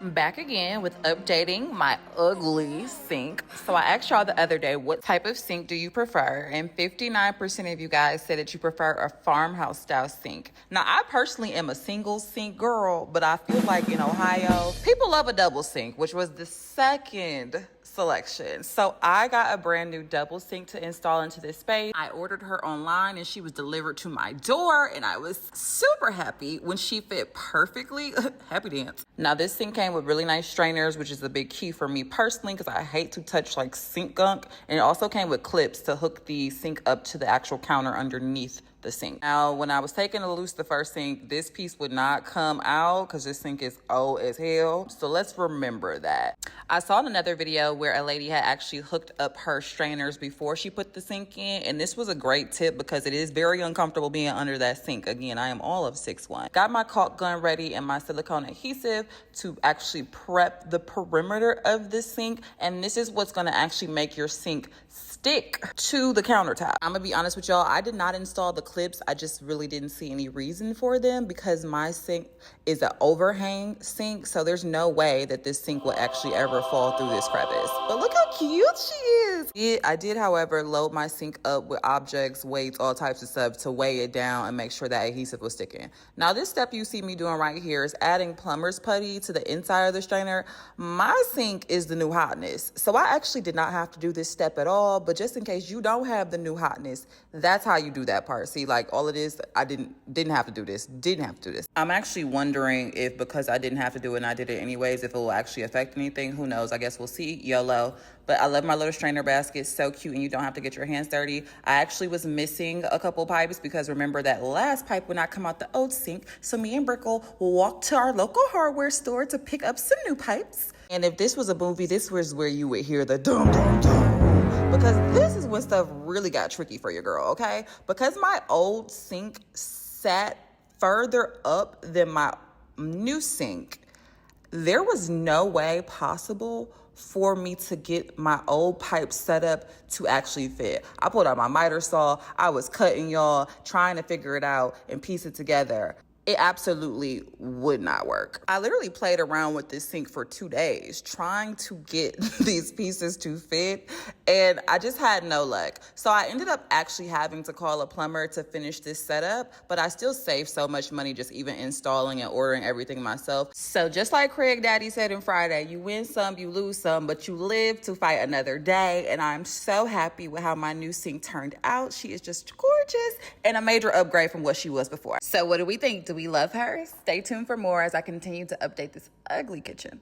Back again with updating my ugly sink. So I asked y'all the other day, what type of sink do you prefer? And 59% of you guys said that you prefer a farmhouse style sink. Now, I personally am a single sink girl, but I feel like in Ohio, people love a double sink, which was the second selection. So I got a brand new double sink to install into this space. I ordered her online and she was delivered to my door, and I was super happy when she fit perfectly. Happy dance. Now this sink came with really nice strainers, which is a big key for me personally because I hate to touch like sink gunk. And it also came with clips to hook the sink up to the actual counter underneath the sink. Now, when I was taking to loose the first sink, this piece would not come out because this sink is old as hell. So let's remember that. I saw in another video where a lady had actually hooked up her strainers before she put the sink in. And this was a great tip because it is very uncomfortable being under that sink. Again, I am all of 6'1". Got my caulk gun ready and my silicone adhesive to actually prep the perimeter of the sink. And this is what's gonna actually make your sink stick to the countertop. I'm gonna be honest with y'all, I did not install the clips. I just really didn't see any reason for them because my sink is an overhang sink, so there's no way that this sink will actually ever fall through this crevice. But look how cute she is. I did, however, load my sink up with objects, weights, all types of stuff to weigh it down and make sure that adhesive was sticking. Now, this step you see me doing right here is adding plumber's putty to the inside of the strainer. My sink is the new hotness, so I actually did not have to do this step at all. But just in case you don't have the new hotness, that's how you do that part. See, like all it is, I didn't have to do this. Didn't have to do this. I'm actually wondering if because I didn't have to do it and I did it anyways, if it will actually affect anything. Who knows? I guess we'll see. YOLO. But I love my little strainer basket. So cute, and you don't have to get your hands dirty. I actually was missing a couple pipes because remember that last pipe would not come out the old sink. So me and Brickle will walk to our local hardware store to pick up some new pipes. And if this was a movie, this was where you would hear the dum dum dum. Because this is when stuff really got tricky for your girl, okay? Because my old sink sat further up than my new sink, there was no way possible for me to get my old pipe set up to actually fit. I pulled out my miter saw. I was cutting, y'all, trying to figure it out and piece it together. It absolutely would not work. I literally played around with this sink for 2 days trying to get these pieces to fit, and I just had no luck. So I ended up actually having to call a plumber to finish this setup, but I still saved so much money just even installing and ordering everything myself. So just like Craig Daddy said in Friday, you win some, you lose some, but you live to fight another day. And I'm so happy with how my new sink turned out. She is just gorgeous and a major upgrade from what she was before. So what do we think? Do we love her? Stay tuned for more as I continue to update this ugly kitchen.